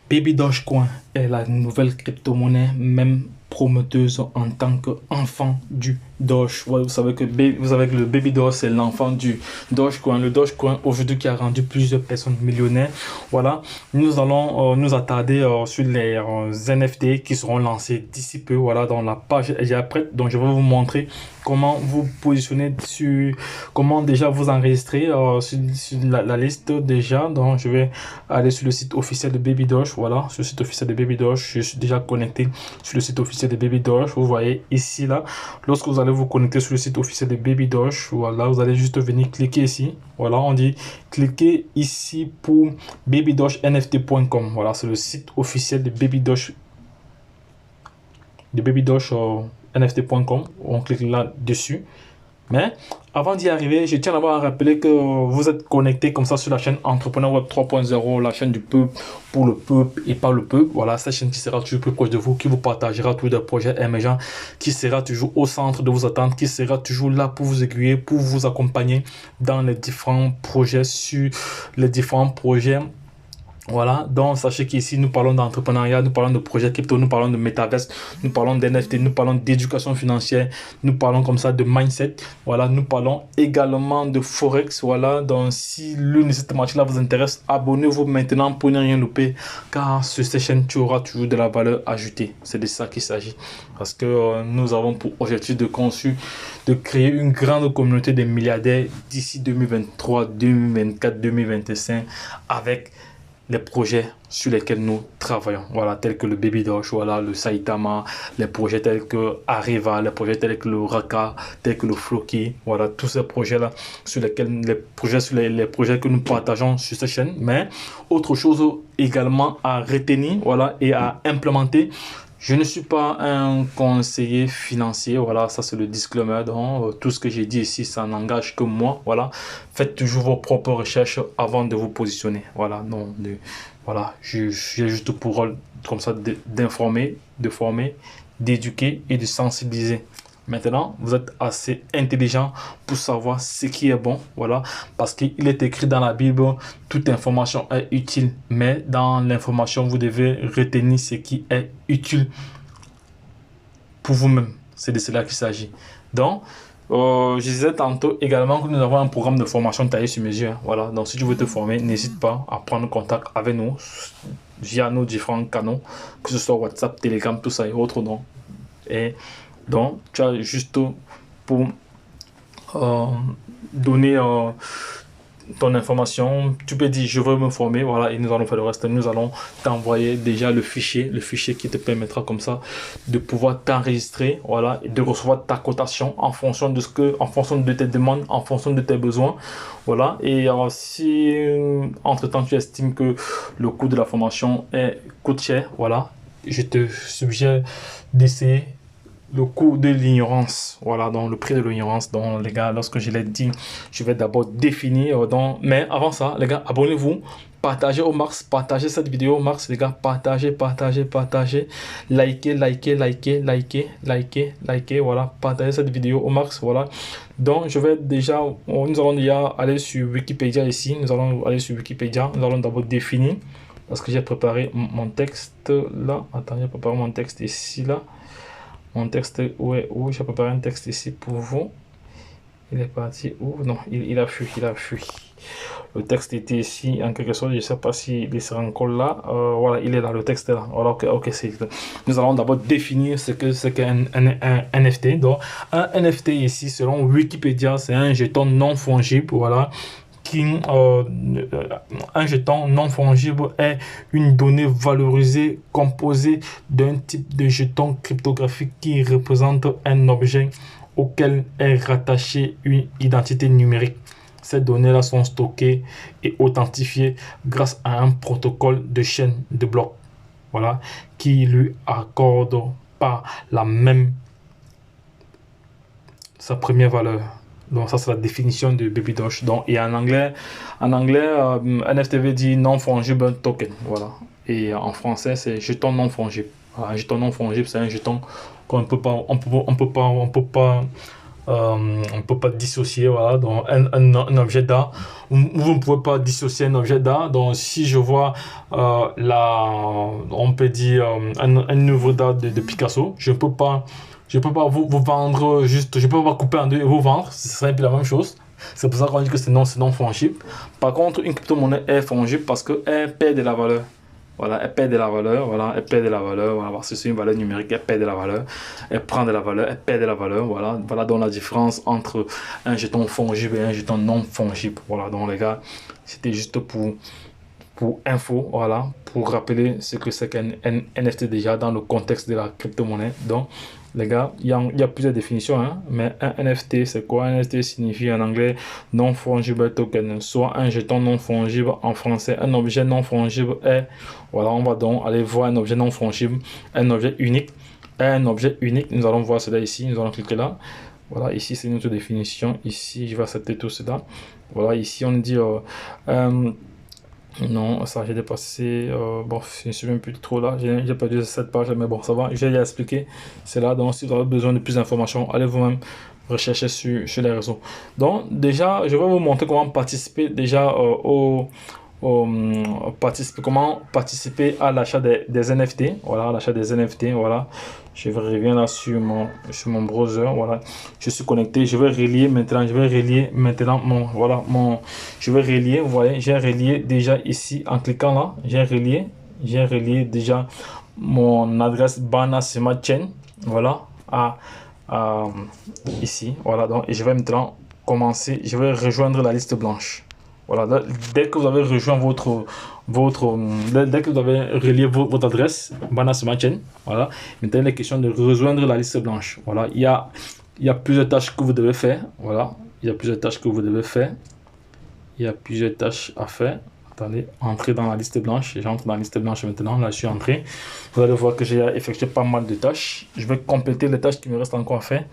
Baby Dogecoin est la nouvelle crypto-monnaie, même prometteuse en tant qu'enfant du Doge. Ouais, vous savez que le Baby Doge, c'est l'enfant du Dogecoin. Le Dogecoin, aujourd'hui, qui a rendu plusieurs personnes millionnaires. Voilà, nous allons nous attarder sur les NFT qui seront lancés d'ici peu. Voilà, dans la page est déjà prête. Donc, je vais vous montrer comment vous positionner sur, comment déjà vous enregistrer sur la liste déjà. Donc, je vais aller sur le site officiel de Baby Doge. Voilà, sur le site officiel de Baby Doge, je suis déjà connecté sur le site officiel de Baby Doge. Vous voyez ici, là, lorsque vous allez vous connecter sur le site officiel de Baby Doge, voilà, vous allez juste venir cliquer ici. Voilà, on dit cliquez ici pour babydogenft.com. Voilà, c'est le site officiel de Baby Doge, nft.com. On clique là-dessus. Mais avant d'y arriver, je tiens d'abord à rappeler que vous êtes connecté comme ça sur la chaîne Entrepreneur Web 3.0, la chaîne du peuple, pour le peuple et par le peuple. Voilà, cette chaîne qui sera toujours plus proche de vous, qui vous partagera tous des projets émergents, qui sera toujours au centre de vos attentes, qui sera toujours là pour vous aiguiller, pour vous accompagner dans les différents projets, sur les différents projets. Voilà, donc sachez qu'ici nous parlons d'entrepreneuriat, nous parlons de projets crypto, nous parlons de metaverse, nous parlons d'NFT, nous parlons d'éducation financière, nous parlons comme ça de mindset. Voilà, nous parlons également de Forex. Voilà, donc si l'une de ces thématiques-là vous intéresse, abonnez-vous maintenant pour ne rien louper, car sur ces chaînes, tu auras toujours de la valeur ajoutée. C'est de ça qu'il s'agit. Parce que nous avons pour objectif de créer une grande communauté de milliardaires d'ici 2023, 2024, 2025 avec les projets sur lesquels nous travaillons, voilà, tels que le Baby Doge, voilà, le Saitama, les projets tels que Arriva, les projets tels que le Raka, tels que le Floki, voilà, tous ces projets-là, sur lesquels les projets que nous partageons sur cette chaîne. Mais autre chose également à retenir, voilà, et à implémenter. Je ne suis pas un conseiller financier, voilà, ça c'est le disclaimer. Donc, tout ce que j'ai dit ici, ça n'engage que moi, voilà. Faites toujours vos propres recherches avant de vous positionner, voilà. Non, voilà, j'ai juste pour rôle comme ça d'informer, de former, d'éduquer et de sensibiliser. Maintenant, vous êtes assez intelligent pour savoir ce qui est bon, voilà, parce qu'il est écrit dans la Bible, toute information est utile, mais dans l'information, vous devez retenir ce qui est utile pour vous-même. C'est de cela qu'il s'agit. Donc, je disais tantôt également que nous avons un programme de formation taillé sur mesure. Hein, voilà, donc si tu veux te former, n'hésite pas à prendre contact avec nous via nos différents canaux, que ce soit WhatsApp, Telegram, tout ça et autres. Donc, tu as juste pour donner ton information, tu peux dire je veux me former, voilà, et nous allons faire le reste. Nous allons t'envoyer déjà le fichier qui te permettra comme ça de pouvoir t'enregistrer, voilà, et de recevoir ta cotation en fonction de tes demandes, en fonction de tes besoins, voilà. Et si entre temps tu estimes que le coût de la formation coûte cher, voilà, je te suggère d'essayer le coût de l'ignorance, voilà, donc le prix de l'ignorance. Donc les gars, lorsque je l'ai dit, je vais d'abord définir, mais avant ça les gars, abonnez-vous, partagez au max, partagez cette vidéo au max les gars, partagez, likez, voilà, partagez cette vidéo au max, voilà. Donc je vais déjà, nous allons déjà aller sur Wikipédia ici, nous allons aller sur Wikipédia, nous allons d'abord définir, parce que j'ai préparé mon texte là, attends, j'ai préparé mon texte ici là. Mon texte, ouais, oui, j'ai préparé un texte ici pour vous. Il est parti où? Non, il a fui. Le texte était ici, en quelque sorte, je ne sais pas s'il sera encore là. Voilà, il est là, le texte est là. Voilà, ok, nous allons d'abord définir ce qu'est un NFT. Donc, un NFT ici, selon Wikipédia, c'est un jeton non fongible, voilà. Un jeton non fongible est une donnée valorisée composée d'un type de jeton cryptographique qui représente un objet auquel est rattachée une identité numérique. Ces données-là sont stockées et authentifiées grâce à un protocole de chaîne de blocs, voilà, qui lui accorde pas la même sa première valeur. Donc ça c'est la définition de Baby Doge. Donc et en anglais, NFT veut dire non fungible token, voilà. Et en français c'est jeton non fungible. Voilà, un jeton non fungible, c'est un jeton qu'on peut pas, on peut pas On ne peut pas dissocier, voilà, donc un objet d'art. Vous ne pouvez pas dissocier un objet d'art. Donc, si je vois on peut dire un œuvre d'art de Picasso, je peux pas vous vendre juste, je peux pas couper en deux et vous vendre. Ce serait un peu la même chose. C'est pour ça qu'on dit que c'est non fongible. Par contre, une crypto-monnaie est fongible parce qu'elle perd de la valeur. Voilà, elle perd de la valeur, voilà, elle perd de la valeur, voilà, parce que c'est une valeur numérique, elle perd de la valeur, elle prend de la valeur, elle perd de la valeur, voilà, voilà donc la différence entre un jeton fongible et un jeton non fongible, voilà, donc les gars, c'était juste pour info, voilà, pour rappeler ce que c'est qu'un NFT déjà dans le contexte de la crypto-monnaie. Donc, les gars, il y a plusieurs définitions, hein, mais un NFT, c'est quoi? Un NFT signifie en anglais non-fungible token, soit un jeton non-fungible en français. Un objet non-fungible est, voilà, on va donc aller voir un objet non-fungible, un objet unique. Un objet unique, nous allons voir cela ici, nous allons cliquer là. Voilà, ici c'est notre définition. Ici, je vais accepter tout cela. Voilà, ici on dit non, ça j'ai dépassé. Bon, je ne suis même plus trop là. J'ai perdu cette page, mais bon, ça va. J'ai déjà expliqué. C'est là. Donc, si vous avez besoin de plus d'informations, allez vous-même rechercher sur les réseaux. Donc, déjà, je vais vous montrer comment participer déjà comment participer à l'achat des NFT. Voilà, l'achat des NFT. Voilà. Je reviens là sur mon browser. Voilà. Je suis connecté. Je vais relier maintenant. Je vais relier. Vous voyez, j'ai relié déjà ici en cliquant là. J'ai relié déjà mon adresse Bana Smart Chain. Voilà. Ici. Voilà. Donc, et je vais maintenant commencer. Je vais rejoindre la liste blanche. Voilà, dès que vous avez rejoint dès que vous avez relié votre adresse, Bana Smart Chain, voilà, maintenant il est question de rejoindre la liste blanche. Voilà, il y a plusieurs tâches que vous devez faire. Voilà, il y a plusieurs tâches que vous devez faire. Il y a plusieurs tâches à faire. Attendez, entrer dans la liste blanche. J'entre dans la liste blanche maintenant. Là, je suis entré. Vous allez voir que j'ai effectué pas mal de tâches. Je vais compléter les tâches qui me restent encore à faire.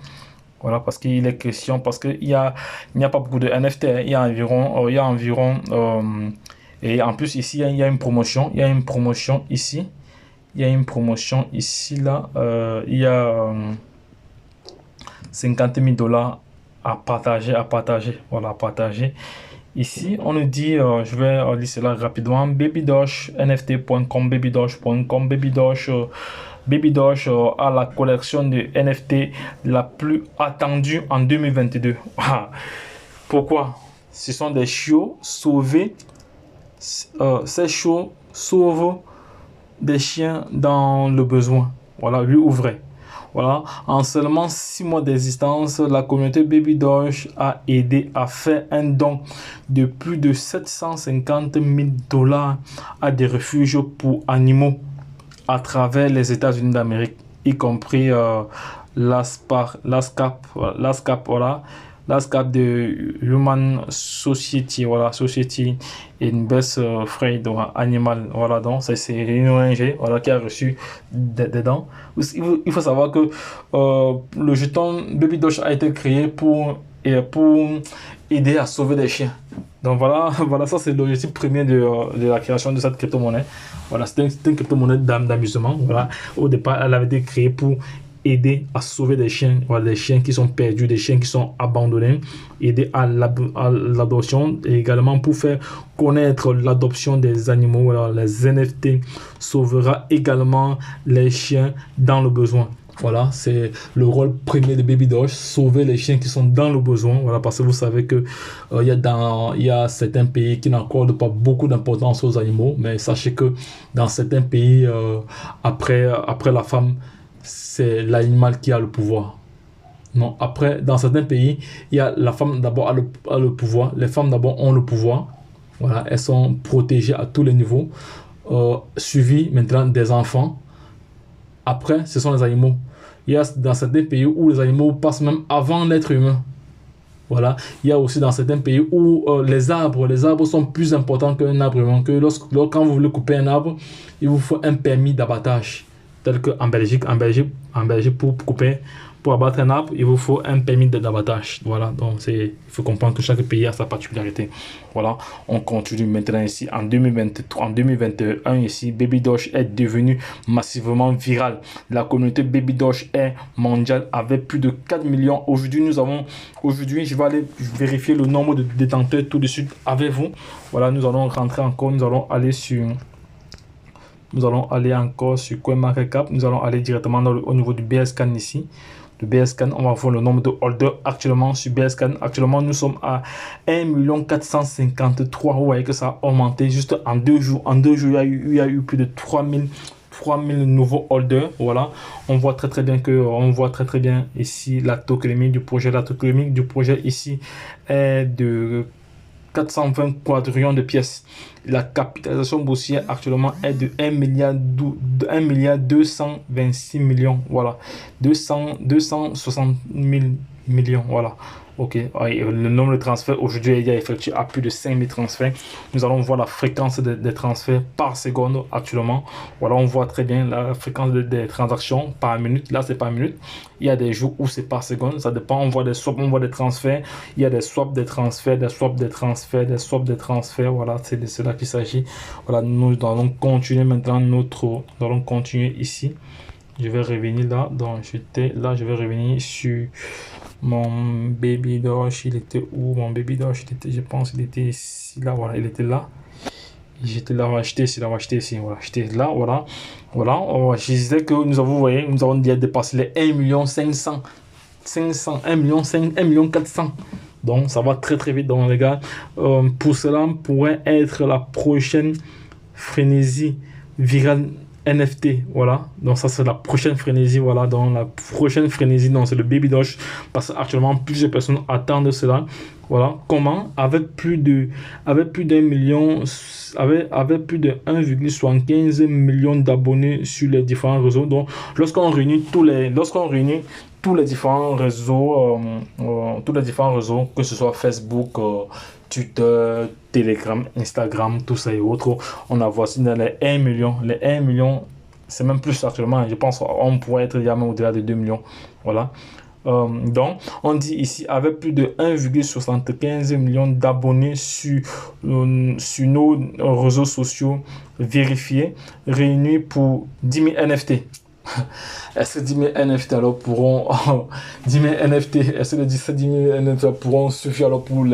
Voilà, parce qu'il est question, parce qu'il n'y a pas beaucoup de NFT, hein. Il y a environ, et en plus ici, il y a une promotion, il y a une promotion ici, là, il y a 50 000 dollars à partager, voilà, à partager. Ici, on nous dit, je vais lire cela rapidement, babydosh, nft.com, babydosh.com, Baby Doge a la collection de NFT la plus attendue en 2022. Pourquoi? Ce sont des chiots sauvés. Ces chiots sauvent des chiens dans le besoin. Voilà, lui ouvrez. Voilà, en seulement 6 mois d'existence, la communauté Baby Doge a aidé à faire un don de plus de 750 000 dollars à des refuges pour animaux à travers les États-Unis d'Amérique, y compris l'ASCAP, voilà, l'ASCAP de Human Society, voilà, Society Invest Freight Animal, voilà, donc c'est une ONG, voilà, qui a reçu des dons. Il faut savoir que le jeton Baby Doge a été créé pour aider à sauver des chiens. Donc voilà, ça c'est l'objectif premier de la création de cette crypto-monnaie. Voilà, c'est une crypto-monnaie d'amusement. Voilà. Au départ, elle avait été créée pour aider à sauver des chiens, voilà, des chiens qui sont perdus, des chiens qui sont abandonnés, aider à l'adoption et également pour faire connaître l'adoption des animaux. Voilà, les NFT sauvera également les chiens dans le besoin. Voilà, c'est le rôle premier de Baby Doge, sauver les chiens qui sont dans le besoin. Voilà, parce que vous savez que il y a certains pays qui n'accordent pas beaucoup d'importance aux animaux, mais sachez que dans certains pays, après la femme, c'est l'animal qui a le pouvoir. Non, après, dans certains pays, il y a la femme d'abord a le pouvoir. Les femmes d'abord ont le pouvoir. Voilà, elles sont protégées à tous les niveaux. Suivies maintenant des enfants. Après, ce sont les animaux. Il y a dans certains pays où les animaux passent même avant l'être humain. Voilà. Il y a aussi dans certains pays où les arbres sont plus importants qu'un arbre humain. Quand vous voulez couper un arbre, il vous faut un permis d'abattage. Tel qu'en Belgique, pour couper Pour abattre un arbre, il vous faut un permis d'abattage. Voilà, donc il faut comprendre que chaque pays a sa particularité. Voilà, on continue maintenant ici. En 2023, en 2021, ici, Baby Doge est devenu massivement viral. La communauté Baby Doge est mondiale avec plus de 4 millions. Aujourd'hui, je vais aller vérifier le nombre de détenteurs tout de suite avec vous. Voilà, nous allons rentrer encore, nous allons aller encore sur CoinMarketCap. Nous allons aller directement au niveau du BSCAN ici. Le BSCAN, on va voir le nombre de holders actuellement sur BSCAN. Actuellement, nous sommes à 1 453 000. Vous voyez que ça a augmenté juste en 2 jours. En 2 jours, il y a eu plus de 3000 nouveaux holders. Voilà, on voit très bien ici la tokenomique du projet. La tokenomique du projet ici est de 420 quadrillions de pièces. La capitalisation boursière actuellement est de 1 milliard 226 millions. Voilà, 260 000 millions. Voilà. Ok, le nombre de transferts aujourd'hui il y a effectué à plus de 5000 transferts. Nous allons voir la fréquence des transferts par seconde actuellement. Voilà, on voit très bien la fréquence des transactions par minute. Là, c'est par minute. Il y a des jours où c'est par seconde. Ça dépend. On voit des swaps, on voit des transferts. Il y a des swaps, des transferts, des swaps, des transferts, des swaps, des transferts. Voilà, c'est de cela qu'il s'agit. Voilà, nous allons continuer maintenant nous allons continuer ici. Je vais revenir là. Donc, je vais revenir sur mon Baby Doge. Il était où? Mon Baby Doge, je pense qu'il était ici, là. Voilà, il était là. J'étais là, on va acheter ici, voilà, acheter là, voilà. Voilà, je disais que nous avons déjà dépassé les 1 million 400. Donc, ça va très très vite, donc les gars. Pour cela, pourrait être la prochaine frénésie virale NFT, voilà. Donc ça c'est la prochaine frénésie, voilà. Donc la prochaine frénésie, donc c'est le Baby Doge, parce qu'actuellement plusieurs personnes attendent cela. Voilà. Comment? Avec plus de 1 million, avec plus de 1,75 million d'abonnés sur les différents réseaux. Donc lorsqu'on réunit tous les différents réseaux, que ce soit Facebook, Twitter, Telegram, Instagram, tout ça et autres, on a voici dans les 1 million. Les 1 million, c'est même plus actuellement. Je pense qu'on pourrait être même au-delà de 2 millions. Voilà. Donc, on dit ici, avec plus de 1,75 million d'abonnés sur nos réseaux sociaux vérifiés, réunis pour 10 000 NFT. Est-ce que 10 000 NFT alors pourront 10 000 NFT, est-ce que 10 000 NFT pourront suffire alors pour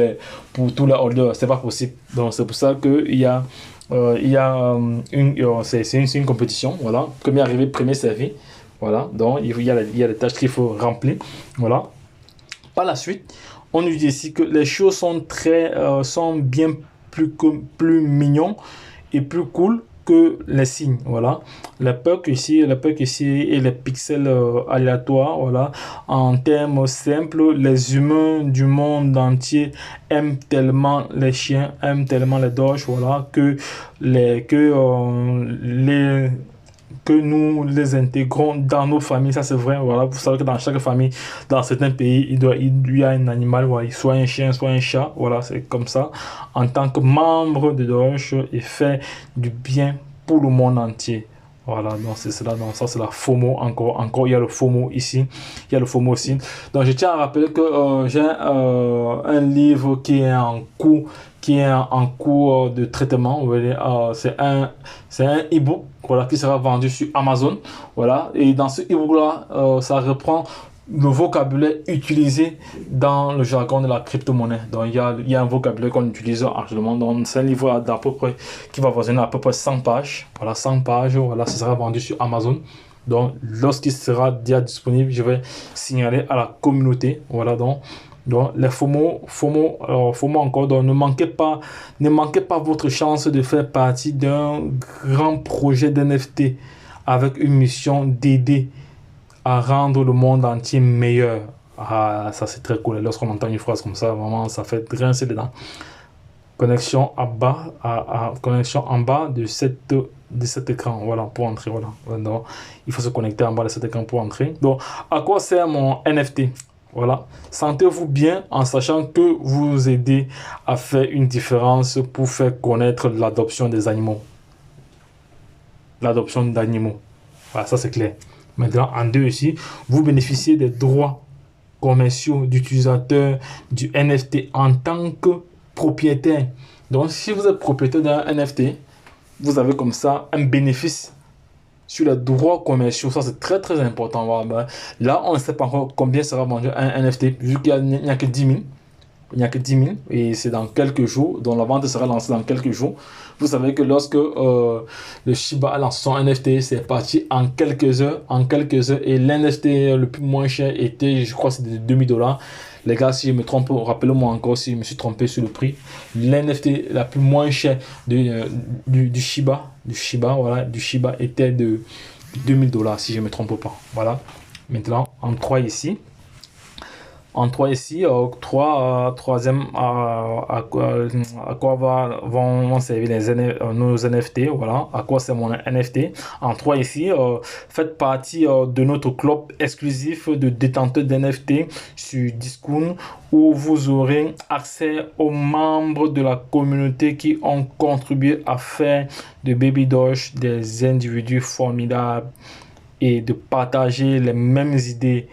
tous les holders? C'est pas possible. Donc c'est pour ça qu'il y a c'est une compétition. Voilà, premier arrivé, premier servi. Voilà, donc il y a des tâches qu'il faut remplir. Voilà. Par la suite, on nous dit ici que les choses sont bien plus mignons et plus cool que les signes. Voilà, les pucks ici et les pixels aléatoires. Voilà, en termes simples, les humains du monde entier aiment tellement les chiens, aiment tellement les doges. Voilà, que nous les intégrons dans nos familles. Ça c'est vrai. Voilà, vous savez que dans chaque famille, dans certains pays, il y a un animal, voilà, soit un chien, soit un chat. Voilà, c'est comme ça. En tant que membre de Doge, il fait du bien pour le monde entier. Voilà, donc c'est cela. Donc ça c'est la FOMO. Encore il y a le FOMO ici. Il y a le FOMO aussi. Donc je tiens à rappeler que j'ai un livre qui est en cours de traitement. Vous voyez, c'est un e-book, voilà, qui sera vendu sur Amazon. Voilà, et dans ce e-book là, ça reprend le vocabulaire utilisé dans le jargon de la crypto-monnaie. Donc il y a un vocabulaire qu'on utilise actuellement. Donc c'est un livre d'à peu près qui va avoisiner à peu près 100 pages. Voilà, 100 pages. Voilà, ça sera vendu sur Amazon. Donc lorsqu'il sera déjà disponible, je vais signaler à la communauté. Voilà, donc les FOMO encore, donc ne manquez pas votre chance de faire partie d'un grand projet d'NFT avec une mission d'aider à rendre le monde entier meilleur. Ah, ça c'est très cool. Lorsqu'on entend une phrase comme ça, vraiment, ça fait grincer les dents. Connexion en bas de cet écran. Voilà, pour entrer. Voilà. Donc, il faut se connecter en bas de cet écran pour entrer. Donc, à quoi sert mon NFT? Voilà, sentez-vous bien en sachant que vous aidez à faire une différence pour faire connaître l'adoption des animaux. L'adoption d'animaux. Voilà, ça c'est clair. Maintenant, en 2 ici, vous bénéficiez des droits commerciaux d'utilisateurs du NFT en tant que propriétaire. Donc, si vous êtes propriétaire d'un NFT, vous avez comme ça un bénéfice sur les droits commerciaux. Ça, c'est très très important. Voilà. Là, on ne sait pas encore combien sera vendu un NFT, vu qu'il n'y a que 10 000. Il n'y a que 10 000 et c'est dans quelques jours, dont la vente sera lancée dans quelques jours. Vous savez que lorsque le Shiba a lancé son NFT, c'est parti en quelques heures, et l'NFT le plus moins cher était, je crois, c'était de $2000. Les gars, si je me trompe, rappelez-moi encore si je me suis trompé sur le prix. L'NFT la plus moins chère du Shiba, était de $2000, si je ne me trompe pas. Voilà. Maintenant, en 3 ici. En 3 ici, troisième, à quoi vont servir nos NFT, voilà, à quoi c'est mon NFT. En 3 ici, faites partie de notre club exclusif de détenteurs d'NFT sur Discord, où vous aurez accès aux membres de la communauté qui ont contribué à faire de Baby Doge des individus formidables et de partager les mêmes idées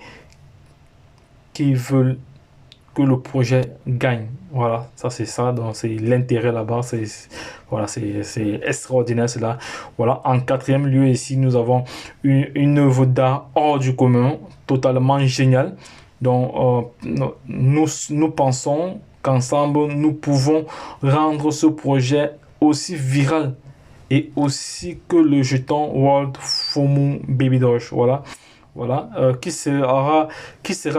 qui veulent que le projet gagne. Voilà, ça c'est ça, donc c'est l'intérêt là-bas, voilà, c'est extraordinaire cela. Voilà, en 4e lieu ici, nous avons une œuvre d'art hors du commun, totalement géniale. Donc, nous pensons qu'ensemble, nous pouvons rendre ce projet aussi viral et aussi que le jeton World FOMO Baby Doge. Voilà. Voilà, qui sera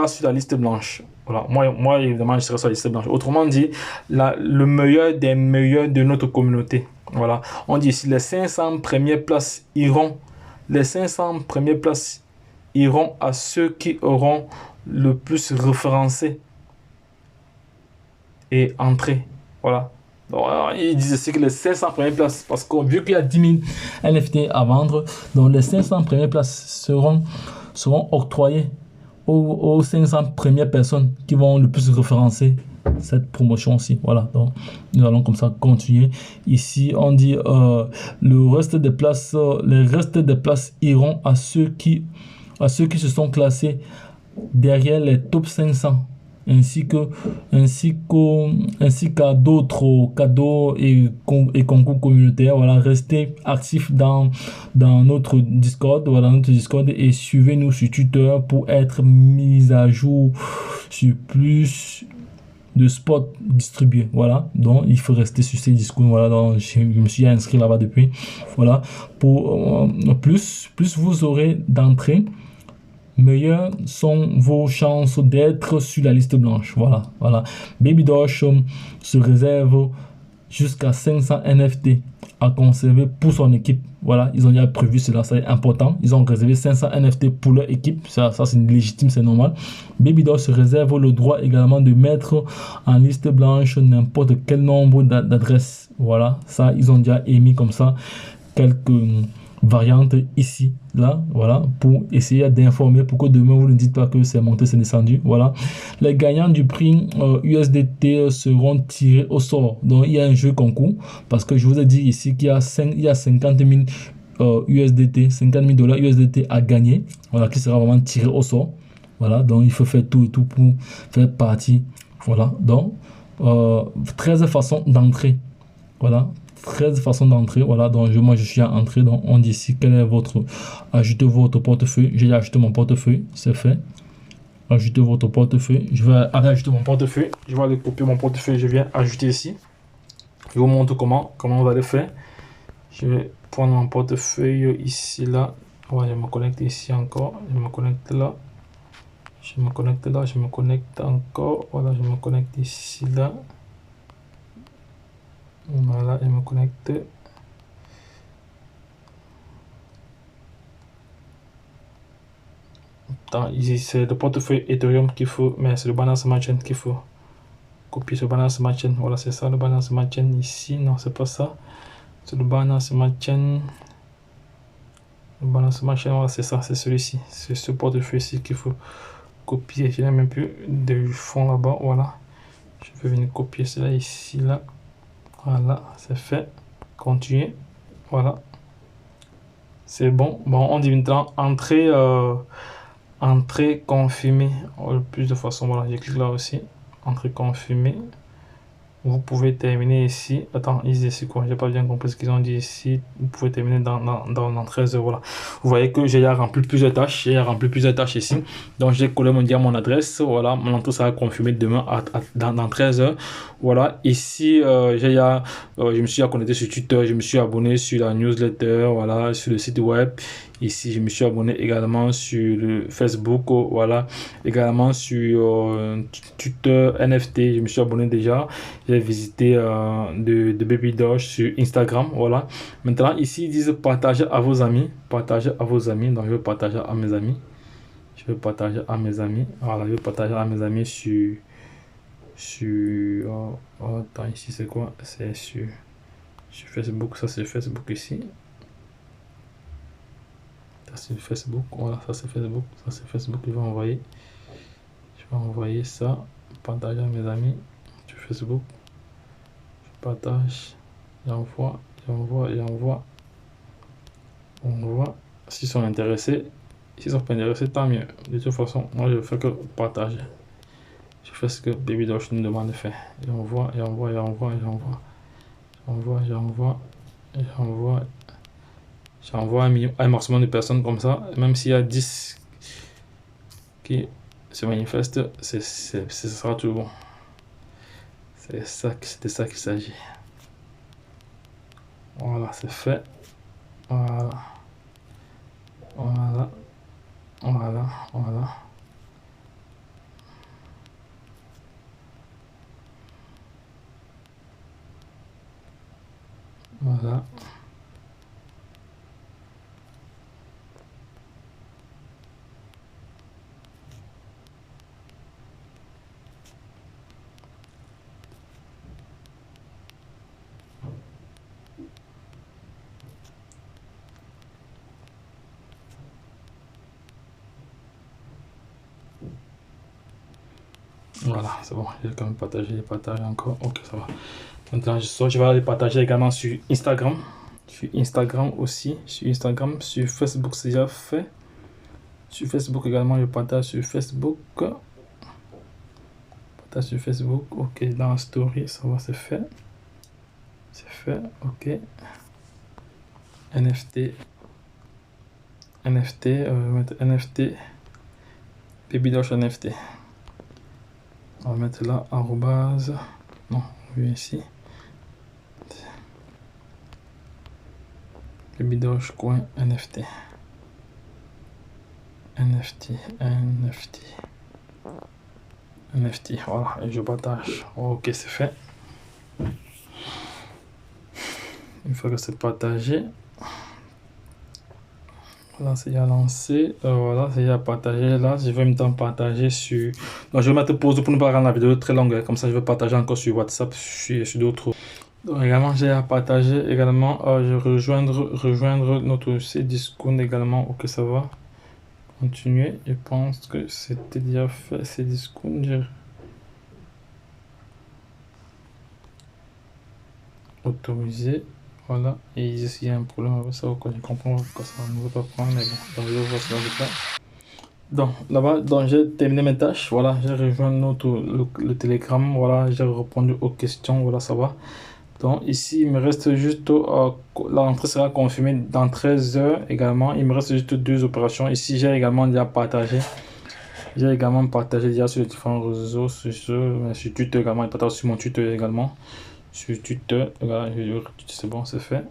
sur la liste blanche. Voilà, moi évidemment, je serai sur la liste blanche. Autrement dit, le meilleur des meilleurs de notre communauté. Voilà, on dit ici les 500 premières places iront à ceux qui auront le plus référencé et entré. Voilà. Donc, il disait aussi que les 500 premières places, parce que vu qu'il y a 10 000 NFT à vendre, donc les 500 premières places seront octroyées aux 500 premières personnes qui vont le plus référencer cette promotion aussi. Voilà, donc nous allons comme ça continuer. Ici, on dit les restes des places iront à ceux qui se sont classés derrière les top 500. Ainsi qu'à d'autres cadeaux et concours communautaires. Voilà, restez actifs dans notre Discord, et suivez-nous sur Twitter pour être mis à jour sur plus de spots distribués. Voilà, donc il faut rester sur ces discours. Voilà, donc je me suis inscrit là-bas depuis. Voilà, pour plus vous aurez d'entrée, meilleures sont vos chances d'être sur la liste blanche. Voilà. Baby Doge se réserve jusqu'à 500 NFT à conserver pour son équipe. Voilà, ils ont déjà prévu cela, c'est important. Ils ont réservé 500 NFT pour leur équipe. Ça c'est légitime, c'est normal. Baby Doge se réserve le droit également de mettre en liste blanche n'importe quel nombre d'adresses. Voilà, ça, ils ont déjà émis comme ça quelques variante ici, là, voilà, pour essayer d'informer, pour que demain vous ne dites pas que c'est monté, c'est descendu. Voilà, les gagnants du prix USDT seront tirés au sort. Donc il y a un jeu concours, parce que je vous ai dit ici qu'il y a 50 000 USDT, 50 000 $ USDT à gagner, voilà, qui sera vraiment tiré au sort. Voilà, donc il faut faire tout et tout pour faire partie. Voilà, donc 13 façons d'entrer. Voilà, 13 façons d'entrer. Voilà, donc moi je suis à entrer. Donc on dit ici quel est ajoutez votre portefeuille. J'ai ajouté mon portefeuille, c'est fait. Ajoutez votre portefeuille. Je vais aller ajouter mon portefeuille. Je vais aller copier mon portefeuille. Je viens ajouter ici. Je vous montre comment vous allez faire. Je vais prendre mon portefeuille ici, là. Ouais, je me connecte ici encore. Je me connecte là. Je me connecte là. Je me connecte encore. Voilà, je me connecte ici, là. Voilà, je me connecte. Attends, ici c'est le portefeuille Ethereum qu'il faut, mais c'est le Binance Smart Chain qu'il faut copier sur Binance Smart Chain. Voilà, c'est ça le Binance Smart Chain ici. Non, c'est pas ça. C'est le Binance Smart Chain. Le Binance Smart Chain, voilà, c'est ça, c'est celui-ci. C'est ce portefeuille-ci qu'il faut copier. Je n'ai même plus de fond là-bas. Voilà. Je vais venir copier cela ici, là. Voilà, c'est fait. Continuer. Voilà. C'est bon. Bon, on dit maintenant entrée, entrée confirmée. Le plus de façon, voilà, je clique là aussi. Entrée confirmée. Vous pouvez terminer ici. Attends, ils disent ici quoi? J'ai pas bien compris ce qu'ils ont dit ici. Vous pouvez terminer dans 13 heures. Voilà. Vous voyez que j'ai rempli plusieurs tâches. J'ai rempli plusieurs tâches ici. Donc, j'ai collé mon adresse. Voilà. Mon entrée sera confirmée demain dans 13 heures. Voilà. Ici, je me suis connecté sur Twitter. Je me suis abonné sur la newsletter. Voilà. Sur le site web. Ici, je me suis abonné également sur le Facebook. Voilà. Également sur Twitter NFT. Je me suis abonné déjà. J'ai visité de Baby Doge sur Instagram. Voilà. Maintenant, ici, ils disent partager à vos amis. Partager à vos amis. Donc, je vais partager à mes amis. Je vais partager à mes amis. Voilà, je vais partager à mes amis attends, ici, c'est quoi? C'est sur Facebook. Ça, c'est Facebook ici. Ça, c'est Facebook. Voilà, ça, c'est Facebook. Ça, c'est Facebook. Je vais envoyer ça. Partager à mes amis sur Facebook. Partage, j'envoie. On voit s'ils sont intéressés. S'ils sont pas intéressés, tant mieux. De toute façon, moi je fais que partager. Je fais ce que Baby Doge nous demande de faire. J'envoie un maximum de personnes comme ça. Même s'il y a 10 qui se manifestent, ce sera tout bon. C'était ça qu'il s'agit. Voilà, c'est fait. Voilà. Voilà. Voilà, c'est bon, j'ai quand même partagé encore. Ok, ça va. Maintenant, je vais aller partager également sur Instagram. Sur Instagram aussi. Sur Instagram, sur Facebook, c'est déjà fait. Sur Facebook également, je partage sur Facebook. Partage sur Facebook. Ok, dans la story, ça va, c'est fait. C'est fait, ok. NFT. Je vais mettre NFT. Baby Doge NFT. On va mettre là, arrobase. Non, on va ici. Babydoge.nft. NFT, voilà, et je partage. Ok, c'est fait. Une fois que c'est partagé, voilà, c'est déjà lancé. Voilà, c'est déjà partagé. Là, je vais maintenant partager sur. Donc, je vais mettre pause pour ne pas rendre la vidéo très longue. Comme ça, je vais partager encore sur WhatsApp, sur d'autres. Donc, également, j'ai à partager également. Je rejoindre notre site Discord également. Ok, ça va. Continuer. Je pense que c'était déjà fait. C'est Discord. Autorisé. Voilà. Et ici, il y a un problème avec ça. Je comprends pourquoi ça ne veut pas prendre. Mais bon, donc je vois cela de faire. Donc là-bas, donc j'ai terminé mes tâches. Voilà, j'ai rejoint le Telegram. Voilà, j'ai répondu aux questions. Voilà, ça va. Donc ici, il me reste juste, l'entrée sera confirmée dans 13 heures également. Il me reste juste 2 opérations. Ici, j'ai également déjà partagé. J'ai également partagé déjà sur les différents réseaux sociaux, sur Twitter également. Je partage sur mon Twitter également. Sur Twitter, voilà, c'est bon, c'est fait.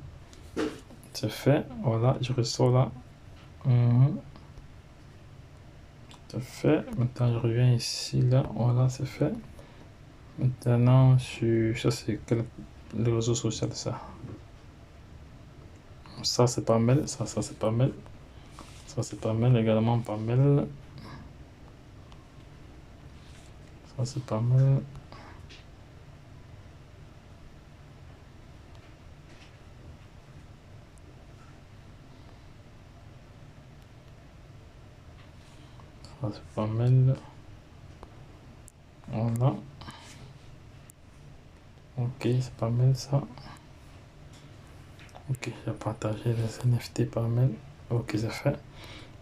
C'est fait. Voilà, je ressors là. C'est fait. Maintenant, je reviens ici, là. Voilà, c'est fait. Maintenant, ça, c'est le réseau social, ça. Ça, c'est pas mal. Ça, c'est pas mal. Ça, c'est pas mal également, pas mal. Ça, c'est pas mal. Ça, c'est pas mal. Voilà. Ok, c'est pas mal ça. Ok, j'ai partagé les NFT pas mal. Ok, c'est fait.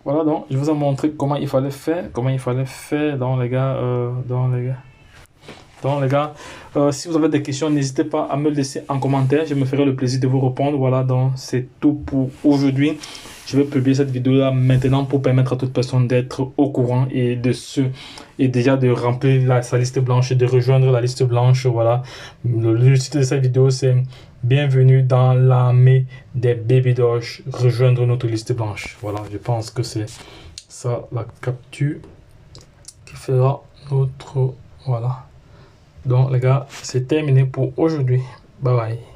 Voilà, donc je vous ai montré comment il fallait faire, donc les gars, si vous avez des questions, n'hésitez pas à me laisser en commentaire, je me ferai le plaisir de vous répondre. Voilà, donc c'est tout pour aujourd'hui. Je vais publier cette vidéo là maintenant pour permettre à toute personne d'être au courant et déjà de remplir sa liste blanche et de rejoindre la liste blanche. Voilà, le titre de cette vidéo c'est Bienvenue dans l'armée des Baby Doge, rejoindre notre liste blanche. Voilà, je pense que c'est ça la capture qui fera notre... Voilà. Donc les gars, c'est terminé pour aujourd'hui. Bye bye.